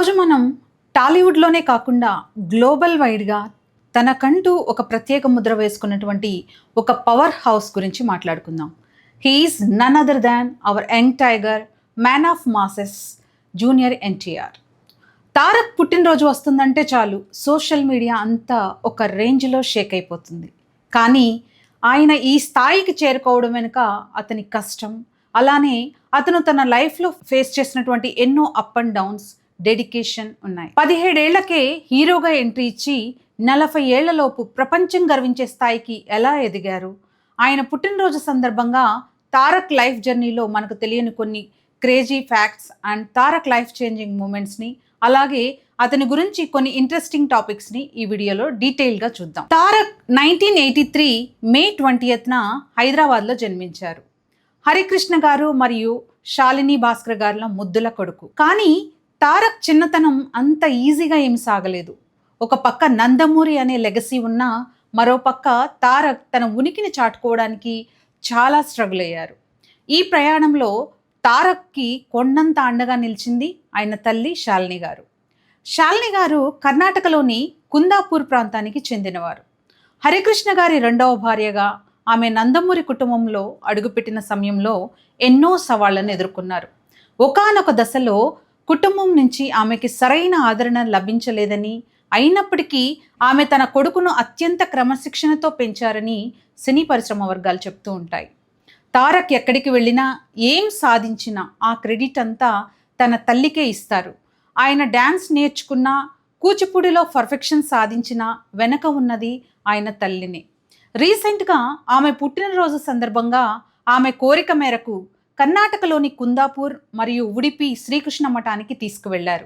ఈరోజు మనం టాలీవుడ్లోనే కాకుండా గ్లోబల్ వైడ్గా తనకంటూ ఒక ప్రత్యేక ముద్ర వేసుకున్నటువంటి ఒక పవర్ హౌస్ గురించి మాట్లాడుకుందాం. He is none other than our young tiger, man of masses, junior NTR. Tarak పుట్టినరోజు వస్తుందంటే చాలు సోషల్ మీడియా అంతా ఒక రేంజ్లో షేక్ అయిపోతుంది. కానీ ఆయన ఈ స్థాయికి చేరుకోవడం వెనుక అతని కష్టం, అలానే అతను తన లైఫ్లో ఫేస్ చేసినటువంటి ఎన్నో అప్ అండ్ డౌన్స్, డెడికేషన్ ఉన్నాయి. 17 ఏళ్లకే హీరోగా ఎంట్రీ ఇచ్చి 40 ఏళ్లలోపు ప్రపంచం గర్వించే స్థాయికి ఎలా ఎదిగారు? ఆయన పుట్టినరోజు సందర్భంగా తారక్ లైఫ్ జర్నీలో మనకు తెలియని కొన్ని crazy facts and Tarak life changing మూమెంట్స్ని, అలాగే అతని గురించి కొన్ని ఇంట్రెస్టింగ్ టాపిక్స్ని ఈ వీడియోలో డీటెయిల్గా చూద్దాం. తారక్ 1983 మే 20న హైదరాబాద్లో జన్మించారు. హరికృష్ణ గారు మరియు శాలిని భాస్కర్ గారుల ముద్దుల కొడుకు. కానీ తారక్ చిన్నతనం అంత ఈజీగా ఏమి సాగలేదు. ఒక పక్క నందమూరి అనే లెగసీ ఉన్నా, మరో పక్క తారక్ తన ఉనికిని చాటుకోవడానికి చాలా స్ట్రగుల్ అయ్యారు. ఈ ప్రయాణంలో తారక్కి కొండంత అండగా నిలిచింది ఆయన తల్లి శాలిని గారు. శాలిని గారు కర్ణాటకలోని కుందాపూర్ ప్రాంతానికి చెందినవారు. హరికృష్ణ గారి రెండవ భార్యగా ఆమె నందమూరి కుటుంబంలో అడుగుపెట్టిన సమయంలో ఎన్నో సవాళ్లను ఎదుర్కొన్నారు. ఒకానొక దశలో కుటుంబం నుంచి ఆమెకి సరైన ఆదరణ లభించలేదని, అయినప్పటికీ ఆమె తన కొడుకును అత్యంత క్రమశిక్షణతో పెంచారని సినీ పరిశ్రమ వర్గాలు చెప్తూ ఉంటాయి. తారక్ ఎక్కడికి వెళ్ళినా, ఏం సాధించినా ఆ క్రెడిట్ అంతా తన తల్లికే ఇస్తారు. ఆయన డ్యాన్స్ నేర్చుకున్నా, కూచిపూడిలో పర్ఫెక్షన్ సాధించినా వెనక ఉన్నది ఆయన తల్లిని. రీసెంట్గా ఆమె పుట్టినరోజు సందర్భంగా ఆమె కోరిక మేరకు కర్ణాటకలోని కుందాపూర్ మరియు ఉడిపి శ్రీకృష్ణ మఠానికి తీసుకువెళ్లారు.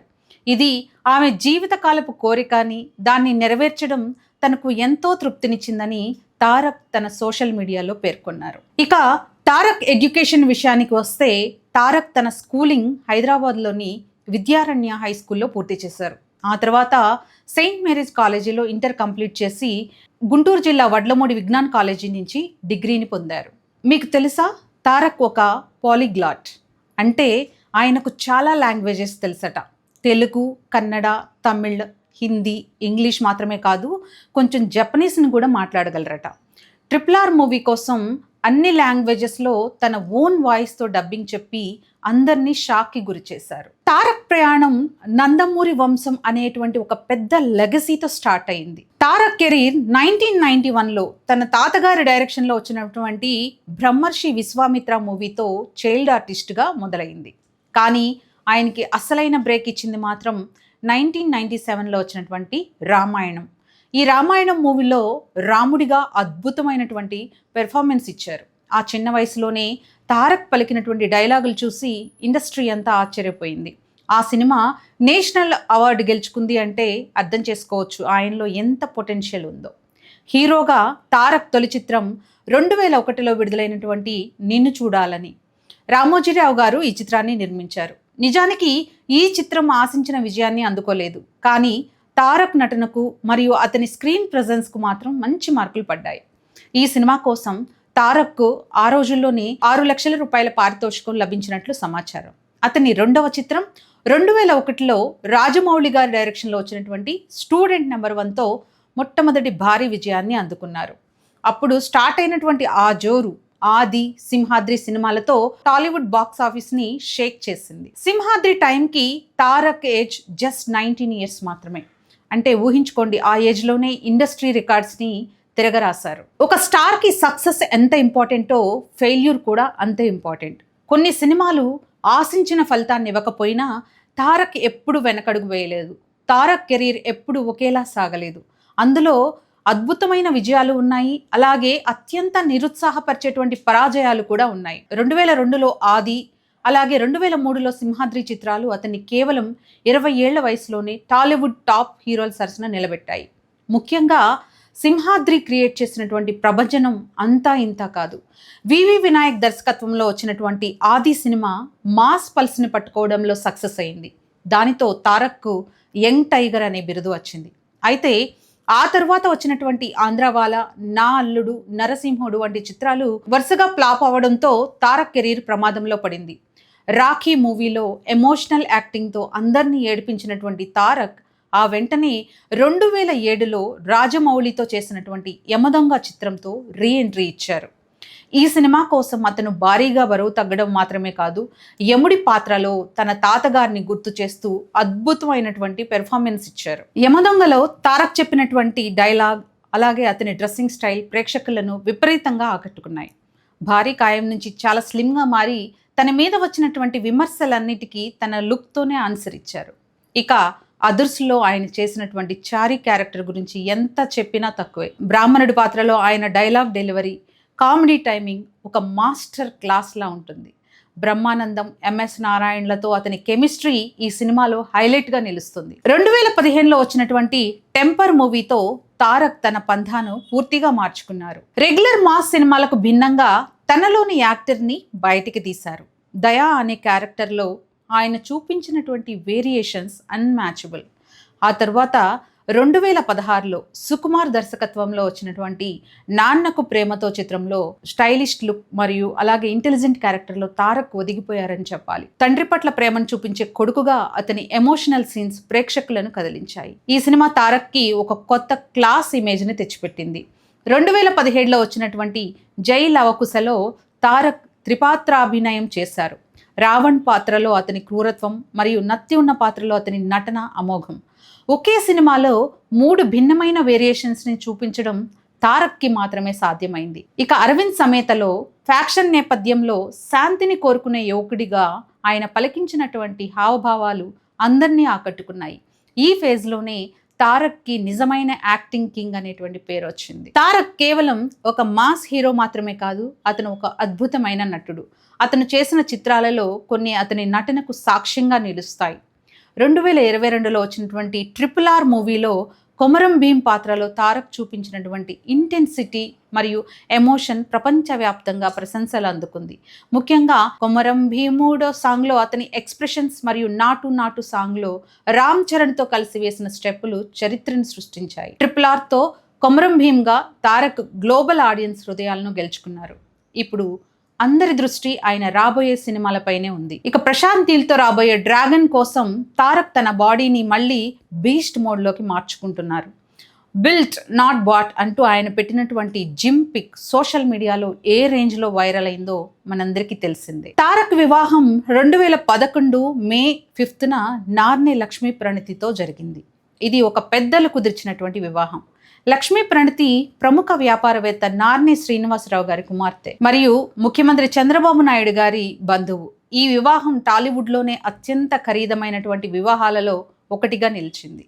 ఇది ఆమె జీవితకాలపు కోరిక అని, దాన్ని నెరవేర్చడం తనకు ఎంతో తృప్తినిచ్చిందని తారక్ తన సోషల్ మీడియాలో పేర్కొన్నారు. ఇక తారక్ ఎడ్యుకేషన్ విషయానికి వస్తే, తారక్ తన స్కూలింగ్ హైదరాబాద్లోని విద్యారణ్య హై స్కూల్లో పూర్తి చేశారు. ఆ తర్వాత సెయింట్ మేరీస్ కాలేజీలో ఇంటర్ కంప్లీట్ చేసి గుంటూరు జిల్లా వడ్లమూడి విజ్ఞాన్ కాలేజీ నుంచి డిగ్రీని పొందారు. మీకు తెలుసా, తారక్ ఒక పాలిగ్లాట్, అంటే ఆయనకు చాలా లాంగ్వేజెస్ తెలుసట. తెలుగు, కన్నడ, తమిళ్, హిందీ, ఇంగ్లీష్ మాత్రమే కాదు, కొంచెం జపనీస్ని కూడా మాట్లాడగలరట. RRR మూవీ కోసం అన్ని లాంగ్వేజెస్లో తన ఓన్ వాయిస్తో డబ్బింగ్ చెప్పి అందరినీ షాక్కి గురి చేశారు. తారక్ ప్రయాణం నందమూరి వంశం అనేటువంటి ఒక పెద్ద లెగసీతో స్టార్ట్ అయింది. తారక్ కెరీర్ 1991లో తన తాతగారి డైరెక్షన్లో వచ్చినటువంటి బ్రహ్మర్షి విశ్వామిత్ర మూవీతో చైల్డ్ ఆర్టిస్ట్గా మొదలైంది. కానీ ఆయనకి అసలైన బ్రేక్ ఇచ్చింది మాత్రం 1997లో వచ్చినటువంటి రామాయణం. ఈ రామాయణం మూవీలో రాముడిగా అద్భుతమైనటువంటి పెర్ఫార్మెన్స్ ఇచ్చారు. ఆ చిన్న వయసులోనే తారక్ పలికినటువంటి డైలాగులు చూసి ఇండస్ట్రీ అంతా ఆశ్చర్యపోయింది. ఆ సినిమా నేషనల్ అవార్డు గెలుచుకుంది అంటే అర్థం చేసుకోవచ్చు ఆయనలో ఎంత పొటెన్షియల్ ఉందో. హీరోగా తారక్ తొలి చిత్రం 2001లో విడుదలైనటువంటి నిన్ను చూడాలని. రామోజీరావు గారు ఈ చిత్రాన్ని నిర్మించారు. నిజానికి ఈ చిత్రం ఆశించిన విజయాన్ని అందుకోలేదు. కానీ తారక్ నటనకు మరియు అతని స్క్రీన్ ప్రెజెన్స్కు మాత్రం మంచి మార్కులు పడ్డాయి. ఈ సినిమా కోసం తారక్కు ఆ రోజుల్లోనే 6 లక్షల రూపాయల పారితోషికం లభించినట్లు సమాచారం. అతని రెండవ చిత్రం 2001లో రాజమౌళి గారి డైరెక్షన్లో వచ్చినటువంటి స్టూడెంట్ నెంబర్ 1తో మొట్టమొదటి భారీ విజయాన్ని అందుకున్నారు. అప్పుడు స్టార్ట్ అయినటువంటి ఆ జోరు ఆది, సింహాద్రి సినిమాలతో టాలీవుడ్ బాక్స్ ఆఫీస్ని షేక్ చేసింది. సింహాద్రి టైంకి తారక్ ఏజ్ జస్ట్ 19 ఇయర్స్ మాత్రమే. అంటే ఊహించుకోండి, ఆ ఏజ్లోనే ఇండస్ట్రీ రికార్డ్స్ని తిరగరాశారు. ఒక స్టార్కి సక్సెస్ ఎంత ఇంపార్టెంటో ఫెయిల్యూర్ కూడా అంతే ఇంపార్టెంట్. కొన్ని సినిమాలు ఆశించిన ఫలితాన్ని ఇవ్వకపోయినా తారక్ ఎప్పుడు వెనకడుగు వేయలేదు. తారక్ కెరీర్ ఎప్పుడు ఒకేలా సాగలేదు. అందులో అద్భుతమైన విజయాలు ఉన్నాయి, అలాగే అత్యంత నిరుత్సాహపరిచేటువంటి పరాజయాలు కూడా ఉన్నాయి. 2002లో ఆది, అలాగే 2003లో సింహాద్రి చిత్రాలు అతన్ని కేవలం 20 ఏళ్ల వయసులోనే టాలీవుడ్ టాప్ హీరోల సరసన నిలబెట్టాయి. ముఖ్యంగా సింహాద్రి క్రియేట్ చేసినటువంటి ప్రభంజనం అంతా ఇంతా కాదు. వివి వినాయక్ దర్శకత్వంలో వచ్చినటువంటి ఆది సినిమా మాస్ పల్స్ని పట్టుకోవడంలో సక్సెస్ అయింది. దానితో తారక్కు యంగ్ టైగర్ అనే బిరుదు వచ్చింది. అయితే ఆ తర్వాత వచ్చినటువంటి ఆంధ్రవాల, నా అల్లుడు, నరసింహుడు వంటి చిత్రాలు వరుసగా ఫ్లాప్ అవ్వడంతో తారక్ కెరీర్ ప్రమాదంలో పడింది. రాఖీ మూవీలో ఎమోషనల్ యాక్టింగ్తో అందరినీ ఏడిపించినటువంటి తారక్ ఆ వెంటనే 2007లో రాజమౌళితో చేసినటువంటి యమదొంగ చిత్రంతో రీఎంట్రీ ఇచ్చారు. ఈ సినిమా కోసం అతను భారీగా బరువు తగ్గడం మాత్రమే కాదు, యముడి పాత్రలో తన తాతగారిని గుర్తు చేస్తూ అద్భుతమైనటువంటి పెర్ఫార్మెన్స్ ఇచ్చారు. యమదొంగలో తారక్ చెప్పినటువంటి డైలాగ్, అలాగే అతని డ్రెస్సింగ్ స్టైల్ ప్రేక్షకులను విపరీతంగా ఆకట్టుకున్నాయి. భారీ కాయం నుంచి చాలా స్లిమ్గా మారి తన మీద వచ్చినటువంటి విమర్శలన్నిటికీ తన లుక్తోనే ఆన్సర్ ఇచ్చారు. ఇక అదుర్స్లో ఆయన చేసినటువంటి చారీ క్యారెక్టర్ గురించి ఎంత చెప్పినా తక్కువే. బ్రాహ్మణుడి పాత్రలో ఆయన డైలాగ్ డెలివరీ, కామెడీ టైమింగ్ ఒక మాస్టర్ క్లాస్లా ఉంటుంది. బ్రహ్మానందం, ఎంఎస్ నారాయణలతో అతని కెమిస్ట్రీ ఈ సినిమాలో హైలైట్గా నిలుస్తుంది. 2015లో వచ్చినటువంటి టెంపర్ మూవీతో తారక్ తన పంథాను పూర్తిగా మార్చుకున్నారు. రెగ్యులర్ మాస్ సినిమాలకు భిన్నంగా తనలోని యాక్టర్ని బయటికి తీశారు. దయా అనే క్యారెక్టర్లో ఆయన చూపించినటువంటి వేరియేషన్స్ అన్మ్యాచబుల్. ఆ తర్వాత 2016లో సుకుమార్ దర్శకత్వంలో వచ్చినటువంటి నాన్నకు ప్రేమతో చిత్రంలో స్టైలిష్ లుక్ మరియు అలాగే ఇంటెలిజెంట్ క్యారెక్టర్లో తారక్ ఒదిగిపోయారని చెప్పాలి. తండ్రి పట్ల ప్రేమను చూపించే కొడుకుగా అతని ఎమోషనల్ సీన్స్ ప్రేక్షకులను కదిలించాయి. ఈ సినిమా తారక్కి ఒక కొత్త క్లాస్ ఇమేజ్ని తెచ్చిపెట్టింది. 2017లో వచ్చినటువంటి జై లవకుశలో తారక్ త్రిపాత్రాభినయం చేశారు. రావణ్ పాత్రలో అతని క్రూరత్వం మరియు నత్తి ఉన్న పాత్రలో అతని నటన అమోఘం. ఒకే సినిమాలో 3 భిన్నమైన వేరియేషన్స్ని చూపించడం తారక్కి మాత్రమే సాధ్యమైంది. ఇక అరవింద్ సమేతలో ఫ్యాక్షన్ నేపథ్యంలో శాంతిని కోరుకునే యువకుడిగా ఆయన పలికించినటువంటి హావభావాలు అందరినీ ఆకట్టుకున్నాయి. ఈ ఫేజ్లోనే తారక్కి నిజమైన యాక్టింగ్ కింగ్ అనేటువంటి పేరు వచ్చింది. తారక్ కేవలం ఒక మాస్ హీరో మాత్రమే కాదు, అతను ఒక అద్భుతమైన నటుడు. అతను చేసిన చిత్రాలలో కొన్ని అతని నటనకు సాక్ష్యంగా నిలుస్తాయి. 2022లో వచ్చినటువంటి RRR మూవీలో కొమరం భీం పాత్రలో తారక్ చూపించినటువంటి ఇంటెన్సిటీ మరియు ఎమోషన్ ప్రపంచవ్యాప్తంగా ప్రశంసలు అందుకుంది. ముఖ్యంగా కొమరం భీముడో సాంగ్లో అతని ఎక్స్ప్రెషన్స్ మరియు నాటు నాటు సాంగ్లో రామ్ చరణ్తో కలిసి వేసిన స్టెప్పులు చరిత్రను సృష్టించాయి. RRRతో కొమరం భీమ్గా తారక్ గ్లోబల్ ఆడియన్స్ హృదయాలను గెలుచుకున్నారు. ఇప్పుడు అందరి దృష్టి ఆయన రాబోయే సినిమాలపైనే ఉంది. ఇక ప్రశాంత్ నీల్తో రాబోయే డ్రాగన్ కోసం తారక్ తన బాడీని మళ్ళీ బీస్ట్ మోడ్లోకి మార్చుకుంటున్నారు. బిల్ట్ నాట్ బాట్ అంటూ ఆయన పెట్టినటువంటి జిమ్ పిక్ సోషల్ మీడియాలో ఏ రేంజ్లో వైరల్ అయిందో మనందరికీ తెలిసిందే. తారక్ వివాహం 2011 మే 5న నార్నే లక్ష్మీ ప్రణతితో జరిగింది. ఇది ఒక పెద్దలు కుదిర్చినటువంటి వివాహం. లక్ష్మీ ప్రణతి ప్రముఖ వ్యాపారవేత్త నార్నే శ్రీనివాసరావు గారి కుమార్తె మరియు ముఖ్యమంత్రి చంద్రబాబు నాయుడు గారి బంధువు. ఈ వివాహం టాలీవుడ్లోనే అత్యంత ఖరీదమైనటువంటి వివాహాలలో ఒకటిగా నిలిచింది.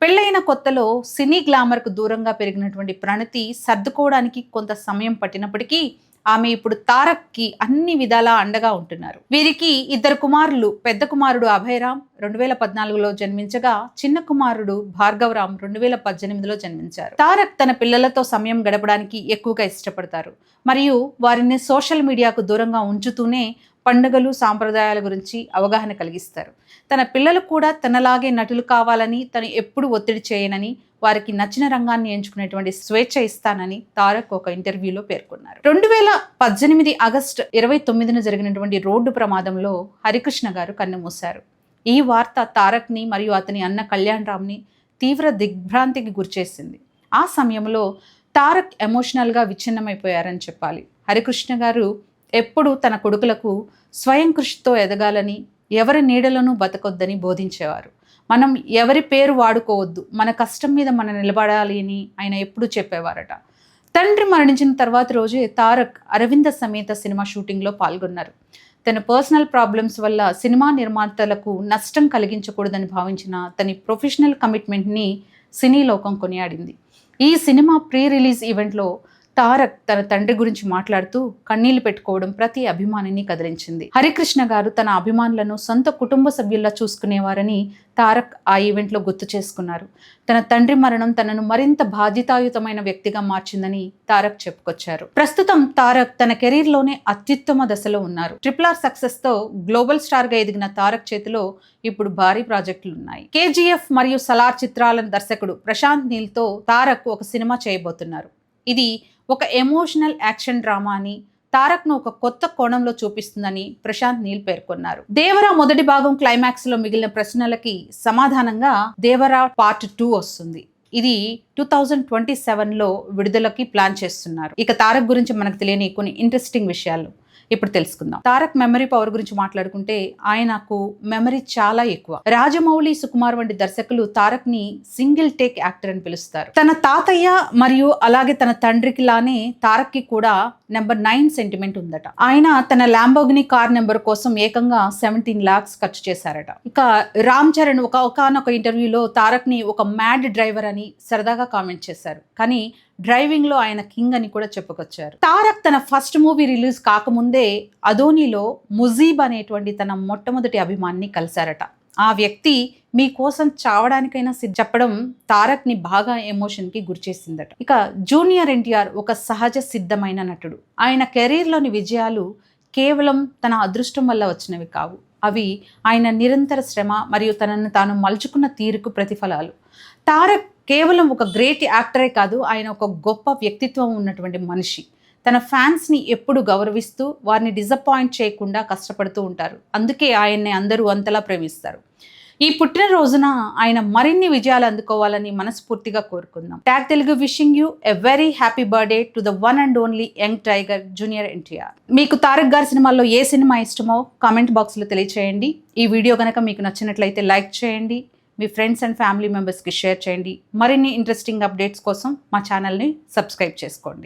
పెళ్ళైన కొత్తలో సినీ గ్లామర్కు దూరంగా పెరిగినటువంటి ప్రణతి సర్దుకోవడానికి కొంత సమయం పట్టినప్పటికీ ఆమె ఇప్పుడు తారక్కి అన్ని విధాలా అండగా ఉంటున్నారు. వీరికి 2 కుమారులు. పెద్ద కుమారుడు అభయరామ్ 2014లో జన్మించగా చిన్న కుమారుడు భార్గవరామ్ 2018లో జన్మించారు. తారక్ తన పిల్లలతో సమయం గడపడానికి ఎక్కువగా ఇష్టపడతారు మరియు వారిని సోషల్ మీడియాకు దూరంగా ఉంచుతూనే పండుగలు, సాంప్రదాయాల గురించి అవగాహన కలిగిస్తారు. తన పిల్లలు కూడా తనలాగే నటులు కావాలని, తను ఎప్పుడు ఒత్తిడి చేయనని, వారికి నచ్చిన రంగాన్ని ఎంచుకునేటువంటి స్వేచ్ఛ ఇస్తానని తారక్ ఒక ఇంటర్వ్యూలో పేర్కొన్నారు. 2018 ఆగస్టు 29న జరిగినటువంటి రోడ్డు ప్రమాదంలో హరికృష్ణ గారు కన్నుమూశారు. ఈ వార్త తారక్ని మరియు అతని అన్న కళ్యాణ్ రామ్ని తీవ్ర దిగ్భ్రాంతికి గురిచేసింది. ఆ సమయంలో తారక్ ఎమోషనల్గా విచ్ఛిన్నమైపోయారని చెప్పాలి. హరికృష్ణ గారు ఎప్పుడూ తన కొడుకులకు స్వయం కృషితో ఎదగాలని, ఎవరి నీడలను బతకొద్దని బోధించేవారు. మనం ఎవరి పేరు వాడుకోవద్దు, మన కష్టం మీద మనం నిలబడాలి అని ఆయన ఎప్పుడూ చెప్పేవారట. తండ్రి మరణించిన తర్వాత రోజే తారక్ అరవింద సమేత సినిమా షూటింగ్లో పాల్గొన్నారు. తన పర్సనల్ ప్రాబ్లమ్స్ వల్ల సినిమా నిర్మాతలకు నష్టం కలిగించకూడదని భావించిన తన ప్రొఫెషనల్ కమిట్మెంట్ని సినీ లోకం కొనియాడింది. ఈ సినిమా ప్రీ రిలీజ్ ఈవెంట్లో తారక్ తన తండ్రి గురించి మాట్లాడుతూ కన్నీళ్లు పెట్టుకోవడం ప్రతి అభిమానిని కదిలించింది. హరికృష్ణ గారు తన అభిమానులను సొంత కుటుంబ సభ్యుల్లా చూసుకునేవారని తారక్ ఆ ఈవెంట్లో గుర్తు చేసుకున్నారు. తన తండ్రి మరణం తనను మరింత బాధ్యతాయుతమైన వ్యక్తిగా మార్చిందని తారక్ చెప్పుకొచ్చారు. ప్రస్తుతం తారక్ తన కెరీర్లోనే అత్యుత్తమ దశలో ఉన్నారు. RRR సక్సెస్తో గ్లోబల్ స్టార్గా ఎదిగిన తారక్ చేతిలో ఇప్పుడు భారీ ప్రాజెక్టులు ఉన్నాయి. KGF మరియు సలార్ చిత్రాల దర్శకుడు ప్రశాంత్ నీల్తో తారక్ ఒక సినిమా చేయబోతున్నారు. ఇది ఒక ఎమోషనల్ యాక్షన్ డ్రామా అని తారక్ను ఒక కొత్త కోణంలో చూపిస్తుందని ప్రశాంత్ నీల్ పేర్కొన్నారు. దేవరా మొదటి భాగం క్లైమాక్స్ లో మిగిలిన ప్రశ్నలకి సమాధానంగా దేవరా పార్ట్ 2 వస్తుంది. ఇది 2027లో విడుదలకి ప్లాన్ చేస్తున్నారు. ఇక తారక్ గురించి మనకు తెలియని కొన్ని ఇంట్రెస్టింగ్ విషయాలు ఇప్పుడు తెలుసుకుందాం. తారక్ మెమరీ పవర్ గురించి మాట్లాడుకుంటే ఆయనకు మెమరీ చాలా ఎక్కువ. రాజమౌళి, సుకుమార్ వంటి దర్శకులు తారక్ ని సింగిల్ టేక్ యాక్టర్ అని పిలుస్తారు. తన తాతయ్య మరియు అలాగే తన తండ్రికి లానే తారక్ కి కూడా నెంబర్ 9 సెంటిమెంట్ ఉందట. ఆయన తన ల్యాంబోగిని కార్ నెంబర్ కోసం ఏకంగా 17 lakhs ఖర్చు చేశారట. ఇక రామ్ చరణ్ ఒకనొక ఇంటర్వ్యూలో తారక్ ని ఒక మ్యాడ్ డ్రైవర్ అని సరదాగా కామెంట్ చేశారు. కానీ డ్రైవింగ్ లో ఆయన కింగ్ అని కూడా చెప్పుకొచ్చారు. తారక్ తన ఫస్ట్ మూవీ రిలీజ్ కాకముందే అదోనిలో ముజీబ్ అనేటువంటి తన మొట్టమొదటి అభిమానిని కలిశారట. ఆ వ్యక్తి మీకోసం చావడానికైనా చెప్పడం తారక్ ని బాగా ఎమోషన్ కి గురిచేసిందట. ఇక జూనియర్ ఎన్టీఆర్ ఒక సహజ సిద్ధమైన నటుడు. ఆయన కెరీర్లోని విజయాలు కేవలం తన అదృష్టం వల్ల వచ్చినవి కావు. అవి ఆయన నిరంతర శ్రమ మరియు తనను తాను మలుచుకున్న తీరుకు ప్రతిఫలాలు. తారక్ కేవలం ఒక గ్రేట్ యాక్టరే కాదు, ఆయన ఒక గొప్ప వ్యక్తిత్వం ఉన్నటువంటి మనిషి. తన ఫ్యాన్స్ని ఎప్పుడు గౌరవిస్తూ వారిని డిసప్పాయింట్ చేయకుండా కష్టపడుతూ ఉంటారు. అందుకే ఆయన్ని అందరూ అంతలా ప్రేమిస్తారు. ఈ పుట్టినరోజున ఆయన మరిన్ని విజయాలు అందుకోవాలని మనస్ఫూర్తిగా కోరుకుందాం. Tag Telugu wishing you a very happy birthday to the one and only young tiger junior NTR. మీకు తారక్ గారి సినిమాల్లో ఏ సినిమా ఇష్టమో కామెంట్ బాక్స్లో తెలియచేయండి. ఈ వీడియో కనుక మీకు నచ్చినట్లయితే లైక్ చేయండి. మీ ఫ్రెండ్స్ అండ్ ఫ్యామిలీ మెంబర్స్కి షేర్ చేయండి. మరిన్ని ఇంట్రెస్టింగ్ అప్డేట్స్ కోసం మా ఛానల్ని సబ్స్క్రైబ్ చేసుకోండి.